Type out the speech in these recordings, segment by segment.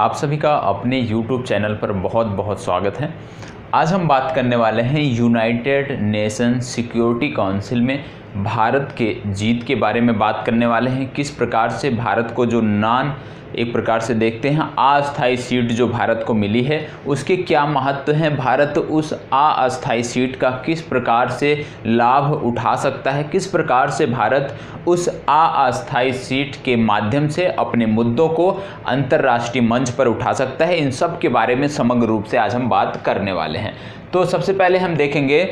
आप सभी का अपने YouTube चैनल पर बहुत बहुत स्वागत है। आज हम बात करने वाले हैं यूनाइटेड नेशन सिक्योरिटी काउंसिल में भारत के जीत के बारे में बात करने वाले हैं। किस प्रकार से भारत को जो एक प्रकार से देखते हैं अस्थायी सीट जो भारत को मिली है उसके क्या महत्व हैं, भारत उस अस्थायी सीट का किस प्रकार से लाभ उठा सकता है, किस प्रकार से भारत उस अस्थायी सीट के माध्यम से अपने मुद्दों को अंतर्राष्ट्रीय मंच पर उठा सकता है, इन सब के बारे में समग्र रूप से आज हम बात करने वाले हैं। तो सबसे पहले हम देखेंगे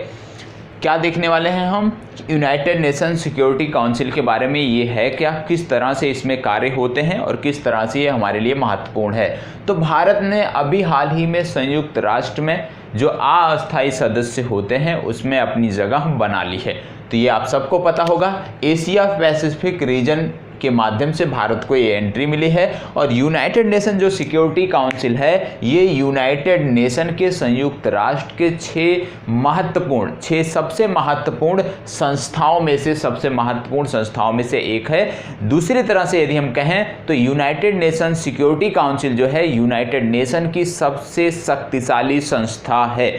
क्या देखने वाले हैं हम यूनाइटेड नेशन सिक्योरिटी काउंसिल के बारे में। ये है क्या, किस तरह से इसमें कार्य होते हैं और किस तरह से ये हमारे लिए महत्वपूर्ण है। तो भारत ने अभी हाल ही में संयुक्त राष्ट्र में जो अस्थायी सदस्य होते हैं उसमें अपनी जगह बना ली है। तो ये आप सबको पता होगा, एशिया पैसिफिक रीजन के माध्यम से भारत को ये एंट्री मिली है। और यूनाइटेड नेशन जो सिक्योरिटी काउंसिल है ये यूनाइटेड नेशन के संयुक्त राष्ट्र के 6 सबसे महत्वपूर्ण संस्थाओं में से सबसे महत्वपूर्ण संस्थाओं में से एक है। दूसरी तरह से यदि हम कहें तो यूनाइटेड नेशन सिक्योरिटी काउंसिल जो है यूनाइटेड नेशन की सबसे शक्तिशाली संस्था है।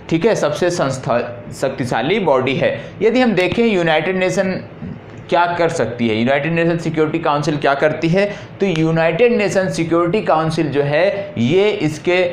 ठीक है, सबसे शक्तिशाली बॉडी है। यदि हम देखें यूनाइटेड नेशन क्या कर सकती है, यूनाइटेड नेशन सिक्योरिटी काउंसिल क्या करती है, तो यूनाइटेड नेशन सिक्योरिटी काउंसिल जो है ये इसके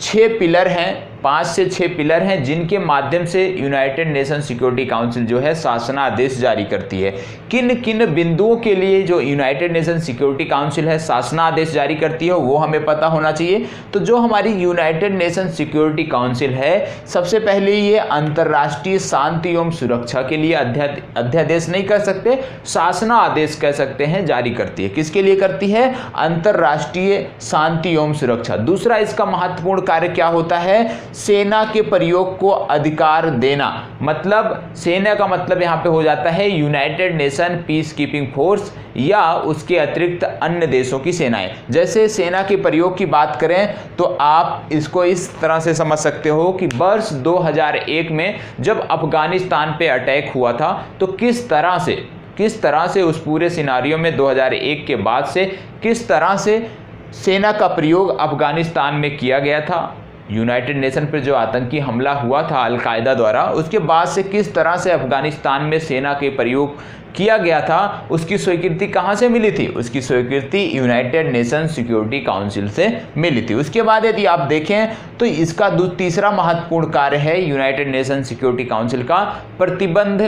6 पिलर हैं, 5 से 6 पिलर हैं जिनके माध्यम से यूनाइटेड नेशन सिक्योरिटी काउंसिल जो है शासनादेश जारी करती है। किन किन बिंदुओं के लिए जो यूनाइटेड नेशन सिक्योरिटी काउंसिल है शासनादेश जारी करती है वो हमें पता होना चाहिए। तो जो हमारी यूनाइटेड नेशन सिक्योरिटी काउंसिल है सबसे पहले ये अंतर्राष्ट्रीय शांति एवं सुरक्षा के लिए अध्यादेश नहीं कर सकते, शासनादेश कह सकते हैं, जारी करती है। किसके लिए करती है? अंतर्राष्ट्रीय शांति एवं सुरक्षा। दूसरा इसका महत्वपूर्ण कार्य क्या होता है? सेना के प्रयोग को अधिकार देना। मतलब सेना का मतलब यहां पे हो जाता है United Nation peace keeping force या उसके अतिरिक्त अन्य देशों की सेनाएं। जैसे सेना के प्रयोग की बात करें तो आप इसको इस तरह से समझ सकते हो कि वर्ष 2001 में जब अफगानिस्तान पे अटैक हुआ था तो किस तरह से उस पूरे सिनारियो में 2001 के बाद से किस तरह से सेना का प्रयोग अफगानिस्तान में किया गया था। यूनाइटेड नेशन पर जो आतंकी हमला हुआ था अल-कायदा द्वारा, उसके बाद से किस तरह से अफगानिस्तान में सेना के प्रयोग किया गया था, उसकी स्वीकृति कहाँ से मिली थी? उसकी स्वीकृति यूनाइटेड नेशन सिक्योरिटी काउंसिल से मिली थी। उसके बाद यदि आप देखें तो इसका तीसरा महत्वपूर्ण कार्य है यूनाइटेड नेशन सिक्योरिटी काउंसिल का प्रतिबंध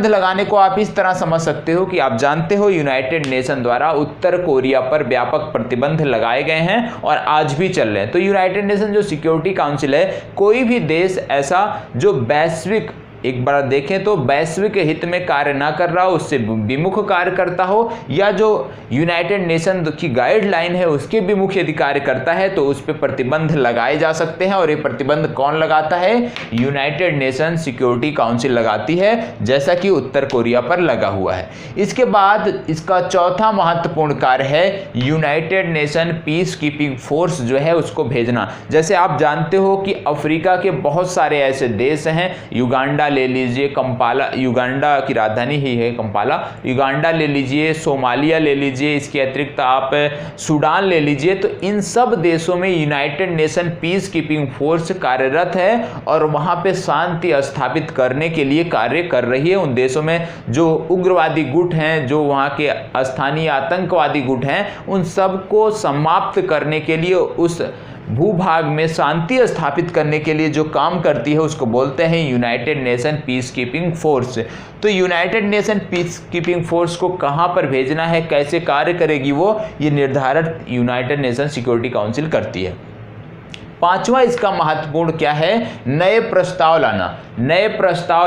लगाने को आप इस तरह समझ सकते हो कि आप जानते हो यूनाइटेड नेशन द्वारा उत्तर कोरिया पर व्यापक प्रतिबंध लगाए गए हैं और आज भी चल रहे हैं। तो यूनाइटेड नेशन जो सिक्योरिटी काउंसिल है, कोई भी देश ऐसा जो एक बार देखें तो वैश्विक हित में कार्य ना कर रहा हो, उससे विमुख कार्य करता हो, या जो यूनाइटेड नेशन की गाइडलाइन है उसके विमुख यदि कार्य करता है तो उस पर प्रतिबंध लगाए जा सकते हैं। और ये प्रतिबंध कौन लगाता है? यूनाइटेड नेशन सिक्योरिटी काउंसिल लगाती है, जैसा कि उत्तर कोरिया पर लगा हुआ है। इसके बाद इसका चौथा महत्वपूर्ण कार्य है United Nation peace keeping force जो है उसको भेजना। जैसे आप जानते हो कि अफ्रीका के बहुत सारे ऐसे देश हैं, युगांडा ले लीजिए, कंपाला, युगांडा की राजधानी ही है कंपाला, युगांडा ले लीजिए, सोमालिया ले लीजिए, इसके अतिरिक्त आप सूडान ले लीजिए। तो इन सब देशों में United Nation peace keeping force कार्यरत है और वहां पे शांति स्थापित करने के लिए कार्य कर रही है। उन देशों में जो उग्रवादी गुट हैं, जो वहां के स्थानीय आतंकवादी गुट हैं, उन सबको समाप्त करने के लिए, उस भूभाग में शांति स्थापित करने के लिए जो काम करती है उसको बोलते हैं United Nation peace keeping force. तो United Nation peace keeping force को कहां पर भेजना है, कैसे कार्य करेगी वो, ये निर्धारित यूनाइटेड नेशन सिक्योरिटी काउंसिल करती है। पांचवा इसका महत्वपूर्ण क्या है? नए प्रस्ताव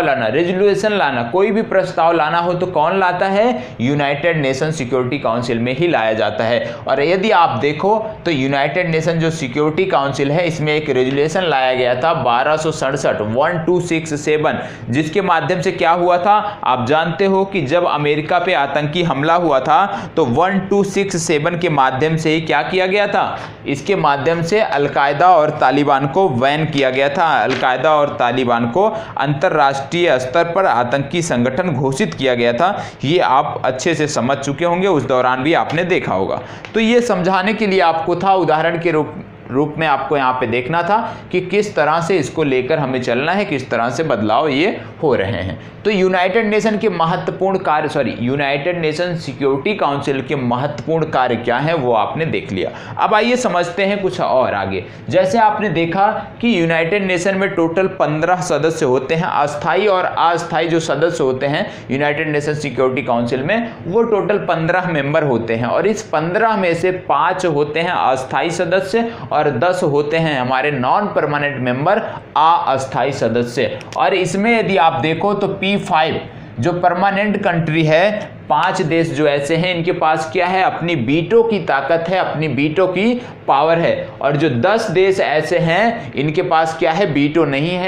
लाना, रेजोल्यूशन लाना। कोई भी प्रस्ताव लाना हो तो कौन लाता है? यूनाइटेड नेशन सिक्योरिटी काउंसिल में ही लाया जाता है। और यदि आप देखो तो यूनाइटेड नेशन जो सिक्योरिटी काउंसिल है इसमें एक रेजोल्यूशन लाया गया था 1267 जिसके माध्यम से क्या हुआ था? आप जानते हो कि जब अमेरिका पे आतंकी हमला हुआ था तो 1267 के माध्यम से ही क्या किया गया था? इसके माध्यम से अल-कायदा और और तालिबान को बैन किया गया था। अलकायदा और तालिबान को अंतर्राष्ट्रीय स्तर पर आतंकी संगठन घोषित किया गया था। ये आप अच्छे से समझ चुके होंगे, उस दौरान भी आपने देखा होगा। तो ये समझाने के लिए आपको था, उदाहरण के रूप में आपको यहाँ पे देखना था कि किस तरह से इसको लेकर हमें चलना है, किस तरह से बदलाव ये हो रहे हैं। तो यूनाइटेड नेशन के महत्वपूर्ण कार्य यूनाइटेड नेशन सिक्योरिटी काउंसिल के महत्वपूर्ण कार्य क्या हैं वो आपने देख लिया। अब आइए समझते हैं कुछ और आगे। जैसे आपने देखा कि यूनाइटेड नेशन में टोटल 15 सदस्य होते हैं। अस्थायी और अस्थायी जो सदस्य होते हैं यूनाइटेड नेशन सिक्योरिटी काउंसिल में, वो टोटल 15 मेंबर होते हैं और इस 15 में से 5 होते हैं अस्थायी सदस्य और 10 होते हैं हमारे नॉन परमानेंट मेंबर, अस्थायी सदस्य। और इसमें यदि आप देखो तो P5 जो परमानेंट कंट्री है, 5 देश जो ऐसे हैं इनके पास क्या है, अपनी वीटो की ताकत है, अपनी वीटो की पावर है। और जो 10 देश ऐसे हैं इनके पास क्या है, वीटो नहीं है,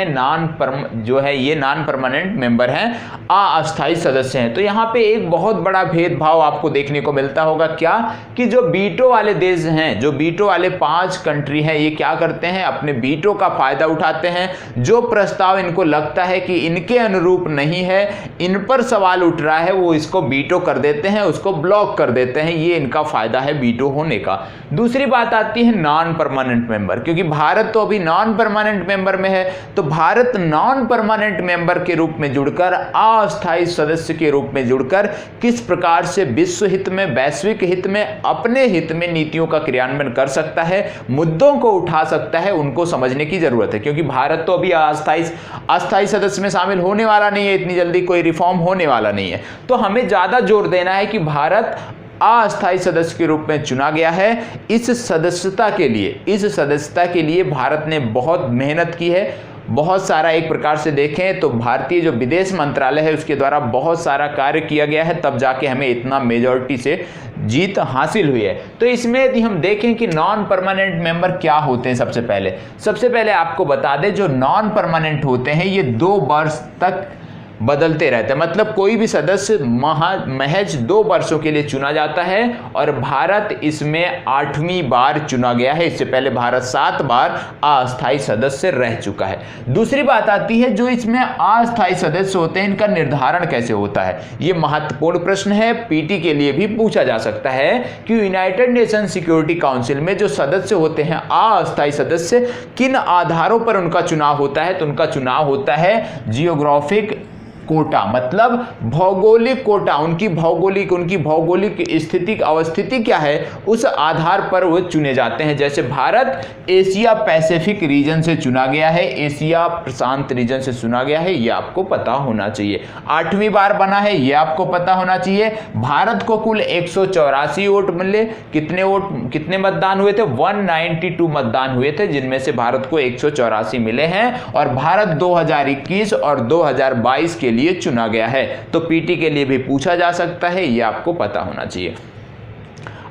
ये नॉन परमानेंट मेंबर हैं, अस्थायी सदस्य हैं। तो यहाँ पे एक बहुत बड़ा भेदभाव आपको देखने को मिलता होगा, क्या कि जो वीटो वाले देश हैं, जो वीटो वाले 5 कंट्री हैं, ये क्या करते हैं, अपने वीटो का फायदा उठाते हैं। जो प्रस्ताव इनको लगता है कि इनके अनुरूप नहीं है, इन पर सवाल उठ रहा है, वो इसको वीटो कर देते हैं, उसको ब्लॉक कर देते हैं। ये इनका फायदा है वीटो होने का। दूसरी बात आती है नॉन परमानेंट मेंबर, क्योंकि भारत तो अभी नॉन परमानेंट मेंबर में है, तो भारत नॉन परमानेंट मेंबर के रूप में जुड़कर, अस्थायी सदस्य के रूप में जुड़कर किस प्रकार से विश्व हित में, वैश्विक हित में, अपने हित में नीतियों का क्रियान्वयन कर सकता है, मुद्दों को उठा सकता है, उनको समझने की जरूरत है। क्योंकि भारत तो अभी अस्थायी सदस्य में शामिल होने वाला नहीं है, इतनी जल्दी कोई रिफॉर्म होने वाला नहीं है। तो हमें ज्यादा जोर देना है कि भारत अस्थायी सदस्य के रूप में चुना गया है। इस सदस्यता के लिए भारत ने बहुत मेहनत की है, बहुत सारा, एक प्रकार से देखें तो भारतीय जो विदेश मंत्रालय है उसके द्वारा बहुत सारा कार्य किया गया है, तब जाके हमें इतना मेजॉरिटी से जीत हासिल हुई है। तो इसमें यदि हम देखें कि नॉन परमानेंट मेंबर क्या होते हैं, सबसे पहले आपको बता दें, जो नॉन परमानेंट होते हैं ये 2 वर्ष तक बदलते रहते हैं। मतलब कोई भी सदस्य महज 2 वर्षों के लिए चुना जाता है और भारत इसमें 8वीं बार चुना गया है। इससे पहले भारत 7 बार अस्थायी सदस्य रह चुका है। दूसरी बात आती है, जो इसमें अस्थायी सदस्य होते हैं इनका निर्धारण कैसे होता है, ये महत्वपूर्ण प्रश्न है, पीटी के लिए भी पूछा जा सकता है कि यूनाइटेड नेशन सिक्योरिटी काउंसिल में जो सदस्य होते हैं अस्थायी सदस्य, किन आधारों पर उनका चुनाव होता है। तो उनका चुनाव होता है जियोग्राफिक कोटा, मतलब भौगोलिक कोटा, उनकी भौगोलिक स्थिति, अवस्थिति क्या है, उस आधार पर वो चुने जाते हैं। जैसे भारत एशिया पैसिफिक रीजन से चुना गया है, एशिया प्रशांत रीजन से चुना गया है, ये आपको पता होना चाहिए। 8वीं बार बना है, ये आपको पता होना चाहिए। भारत को कुल 184 वोट मिले। कितने मतदान हुए थे, 192 मतदान हुए थे, जिनमें से भारत को 184 मिले हैं। और भारत 2021 और 2022 के लिए चुना गया है। तो पीटी के लिए भी पूछा जा सकता है, यह आपको पता होना चाहिए।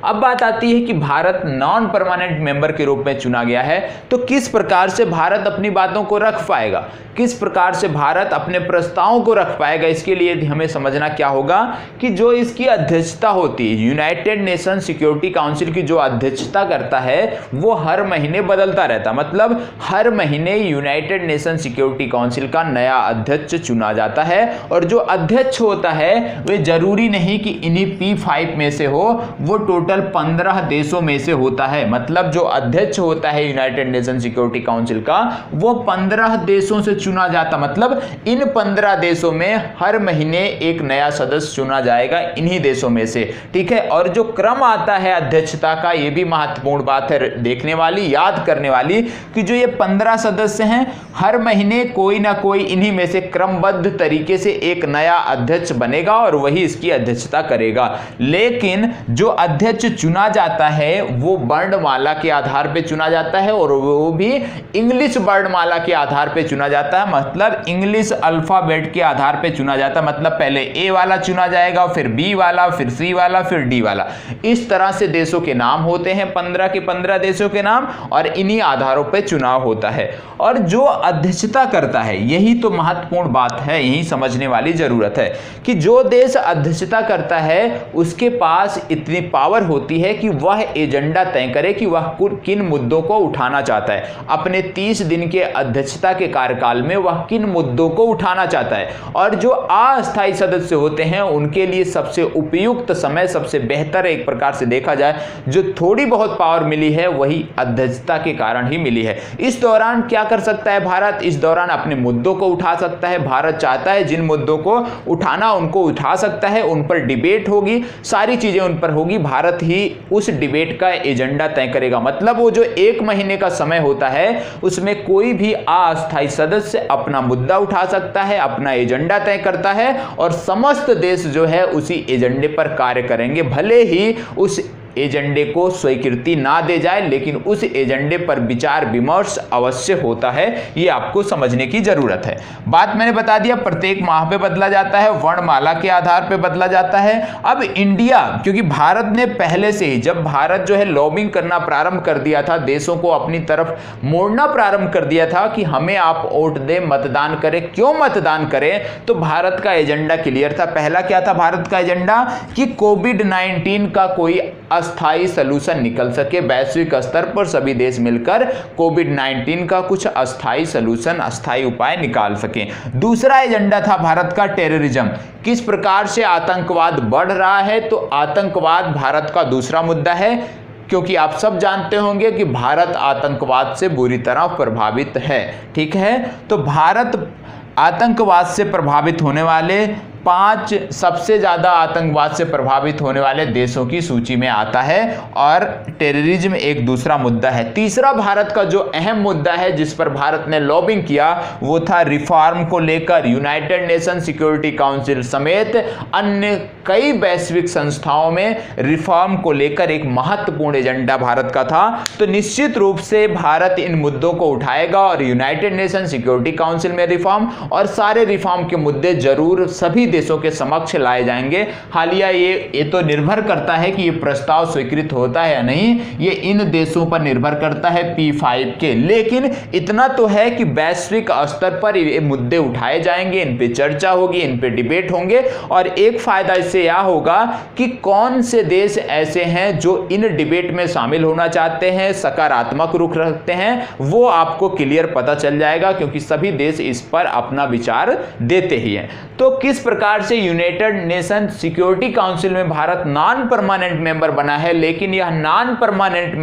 अब बात आती है कि भारत नॉन परमानेंट मेंबर के रूप में चुना गया है, तो किस प्रकार से भारत अपनी बातों को रख पाएगा, किस प्रकार से भारत अपने प्रस्तावों को रख पाएगा। इसके लिए हमें समझना क्या होगा कि जो इसकी अध्यक्षता होती है, यूनाइटेड नेशन सिक्योरिटी काउंसिल की जो अध्यक्षता करता है वो हर महीने बदलता रहता, मतलब हर महीने यूनाइटेड नेशन सिक्योरिटी काउंसिल का नया अध्यक्ष चुना जाता है। और जो अध्यक्ष होता है वे जरूरी नहीं कि इन्हीं P5 में से हो, वो टोटल 15 देशों में से होता है। मतलब जो अध्यक्ष होता है यूनाइटेड नेशन सिक्योरिटी काउंसिल का, वो 15 देशों से चुना जाता, मतलब इन 15 देशों में हर महीने एक नया सदस्य चुना जाएगा इन्हीं देशों में से, ठीक है। और जो क्रम आता है अध्यक्षता का, ये भी महत्वपूर्ण बात है देखने वाली, याद करने वाली, कि जो ये 15 सदस्य हैं, हर महीने कोई ना कोई इन्हीं में से क्रमबद्ध तरीके से एक नया अध्यक्ष बनेगा और वही इसकी अध्यक्षता करेगा। लेकिन जो अध्यक्ष चुना जाता है वो वर्णमाला के आधार पे चुना जाता है, और वो भी इंग्लिश वर्णमाला के आधार पे चुना जाता है, मतलब इंग्लिश अल्फाबेट के आधार पे चुना जाता है। मतलब पहले ए वाला चुना जाएगा, फिर बी वाला, फिर सी वाला, फिर डी वाला। इस तरह से देशों के नाम होते हैं, 15 के 15 देशों के नाम, और इन्हीं आधारों पे चुनाव होता है। और जो अध्यक्षता करता है, यही तो महत्वपूर्ण बात है, यही समझने वाली जरूरत है कि जो देश अध्यक्षता करता है उसके पास इतनी पावर होती है कि वह एजेंडा तय करे कि वह किन मुद्दों को उठाना चाहता है। अपने 30 दिन के अध्यक्षता के कार्यकाल में वह किन मुद्दों को उठाना चाहता है, और जो अस्थायी सदस्य होते हैं उनके लिए सबसे उपयुक्त समय, सबसे बेहतर एक प्रकार से देखा जाए जो थोड़ी बहुत पावर मिली है वही अध्यक्षता के कारण ही मिली है। इस दौरान क्या कर सकता है भारत? इस दौरान अपने मुद्दों को उठा सकता है। भारत चाहता है जिन मुद्दों को उठाना उनको उठा सकता है, उन पर डिबेट होगी, सारी चीजें उन पर होगी। भारत ही उस डिबेट का एजेंडा तय करेगा। मतलब वो जो 1 महीने का समय होता है उसमें कोई भी अस्थायी सदस्य अपना मुद्दा उठा सकता है, अपना एजेंडा तय करता है और समस्त देश जो है उसी एजेंडे पर कार्य करेंगे। भले ही उस एजेंडे को स्वीकृति ना दे जाए, लेकिन उस एजेंडे पर विचार विमर्श अवश्य होता है। ये आपको समझने की जरूरत है। बात मैंने बता दिया, प्रत्येक माह पे बदला जाता है, वर्णमाला के आधार पे बदला जाता है। अब इंडिया, क्योंकि भारत ने पहले से ही, जब भारत जो है लॉबिंग करना प्रारंभ कर दिया था, देशों को अपनी तरफ मोड़ना प्रारंभ कर दिया था कि हमें आप वोट दें, मतदान करें। क्यों मतदान करें? तो भारत का एजेंडा क्लियर था। पहला क्या था भारत का एजेंडा? कि कोविड-19 का कोई अस्थायी सलूशन निकल सके, वैश्विक स्तर पर सभी देश मिलकर कोविड-19 का कुछ अस्थायी सलूशन, अस्थायी उपाय निकाल सकें। दूसरा एजेंडा था भारत का टेररिज्म। किस प्रकार से आतंकवाद बढ़ रहा है, तो आतंकवाद भारत का दूसरा मुद्दा है, क्योंकि आप सब जानते होंगे कि भारत आतंकवाद से बुरी तरह प्रभावित है। ठीक है, तो भारत आतंकवाद से प्रभावित होने वाले 5 सबसे ज्यादा आतंकवाद से प्रभावित होने वाले देशों की सूची में आता है, और टेररिज्म एक दूसरा मुद्दा है। तीसरा भारत का जो अहम मुद्दा है जिस पर भारत ने लॉबिंग किया वो था रिफॉर्म को लेकर। यूनाइटेड नेशन सिक्योरिटी काउंसिल समेत अन्य कई वैश्विक संस्थाओं में रिफॉर्म को लेकर एक महत्वपूर्ण एजेंडा भारत का था। तो निश्चित रूप से भारत इन मुद्दों को उठाएगा और यूनाइटेड नेशन सिक्योरिटी काउंसिल में रिफॉर्म और सारे रिफॉर्म के मुद्दे जरूर सभी देशों के समक्ष लाए जाएंगे। हालिया ये तो निर्भर करता है कि ये प्रस्ताव स्वीकृत होता है या नहीं, ये इन देशों पर निर्भर करता है P5 के। लेकिन इतना तो है कि वैश्विक स्तर पर ये मुद्दे उठाए जाएंगे, इन पे चर्चा होगी, इन पे डिबेट होंगे। और एक फायदा इससे यह होगा कि कौन से देश ऐसे हैं जो इन डिबेट में शामिल होना चाहते हैं, सकारात्मक रुख रखते हैं, वो आपको क्लियर पता चल जाएगा, क्योंकि सभी देश इस पर अपना विचार देते ही हैं। तो किस प्रकार से यूनाइटेड नेशन सिक्योरिटी काउंसिल में भारत नॉन परमानेंट मेंबर बना है, लेकिन यह नॉन परमानेंट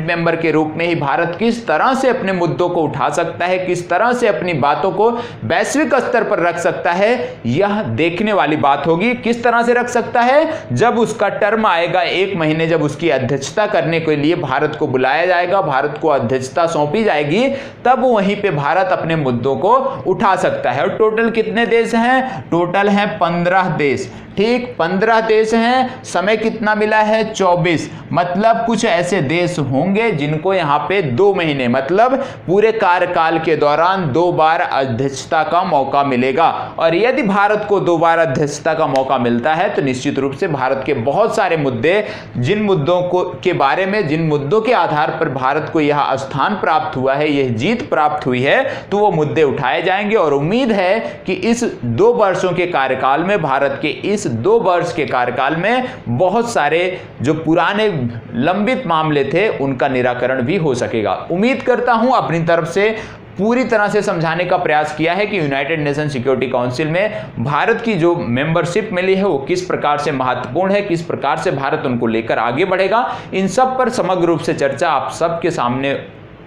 मेंबर के रूप में ही भारत किस तरह से अपने मुद्दों को उठा सकता है, किस तरह से अपनी बातों को वैश्विक स्तर पर रख सकता है, यह देखने वाली बात होगी। किस तरह से रख सकता है? जब उसका टर्म आएगा 1 महीने, जब उसकी अध्यक्षता करने के लिए भारत को बुलाया जाएगा, भारत को अध्यक्षता सौंपी जाएगी, तब वहीं पे भारत अपने मुद्दों को उठा सकता है। और टोटल कितने देश हैं? टोटल हैं 15 देश। ठीक, 15 देश हैं। समय कितना मिला है? 24। मतलब कुछ ऐसे देश होंगे जिनको यहां पे 2 महीने, मतलब पूरे कार्यकाल के दौरान 2 बार अध्यक्षता का मौका मिलेगा। और यदि भारत को 2 बार अध्यक्षता का मौका मिलता है तो निश्चित रूप से भारत के बहुत सारे मुद्दे, जिन मुद्दों के बारे में, जिन मुद्दों के आधार पर भारत को यह स्थान प्राप्त हुआ है, यह जीत प्राप्त हुई है, तो वो मुद्दे उठाए जाएंगे। और उम्मीद है कि इस 2 वर्षों के कार्यकाल में, भारत के इस 2 वर्ष के कार्यकाल में बहुत सारे जो पुराने लंबित मामले थे उनका निराकरण भी हो सकेगा। उम्मीद करता हूं अपनी तरफ से पूरी तरह से समझाने का प्रयास किया है कि यूनाइटेड नेशन सिक्योरिटी काउंसिल में भारत की जो मेंबरशिप मिली है वो किस प्रकार से महत्वपूर्ण है, किस प्रकार से भारत उनको लेकर आगे बढ़ेगा। इन सब पर समग्र रूप से चर्चा आप सबके सामने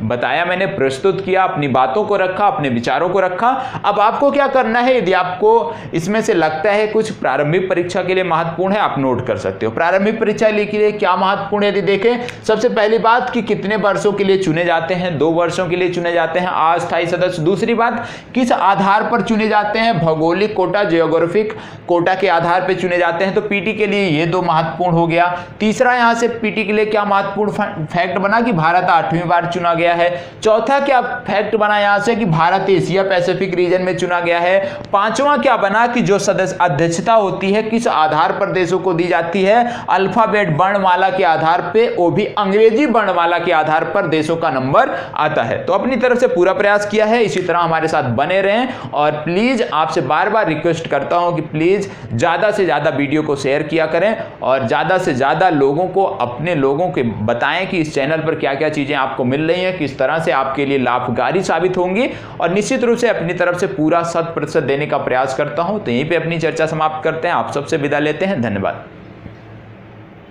बताया, मैंने प्रस्तुत किया, अपनी बातों को रखा, अपने विचारों को रखा। अब आपको क्या करना है, यदि आपको इसमें से लगता है कुछ प्रारंभिक परीक्षा के लिए महत्वपूर्ण है, आप नोट कर सकते हो। प्रारंभिक परीक्षा के लिए क्या महत्वपूर्ण है यदि देखें, सबसे पहली बात कि कितने वर्षों के लिए चुने जाते हैं, 2 वर्षों के लिए चुने जाते हैं अस्थायी सदस्य। दूसरी बात, किस आधार पर चुने जाते हैं, भौगोलिक कोटा, जियोग्राफिक कोटा के आधार पर चुने जाते हैं। तो पीटी के लिए ये 2 महत्वपूर्ण हो गया। तीसरा, यहां से पीटी के लिए क्या महत्वपूर्ण फैक्ट बना कि भारत 8वीं बार चुना गया गया है। चौथा क्या फैक्ट बना यहां से कि भारत एशिया पैसिफिक रीजन में चुना गया है। पांचवा क्या बना कि जो सदस्य अध्यक्षता होती है किस आधार पर देशों को दी जाती है, अल्फाबेट वर्णमाला के आधार पे, वो भी अंग्रेजी वर्णमाला के आधार पर देशों का नंबर आता है। तो अपनी तरफ से पूरा प्रयास किया है, इसी तरह हमारे साथ बने रहें और प्लीज आपसे बार बार रिक्वेस्ट करता हूं कि प्लीज ज्यादा से ज्यादा वीडियो को शेयर किया करें और ज्यादा से ज्यादा लोगों को, अपने लोगों के बताएं कि इस चैनल पर क्या क्या चीजें आपको मिल रही हैं, किस तरह से आपके लिए लाभकारी साबित होंगी, और निश्चित रूप से अपनी तरफ से पूरा 100% देने का प्रयास करता हूं। तो यहीं पे अपनी चर्चा समाप्त करते हैं, आप सबसे विदा लेते हैं, धन्यवाद।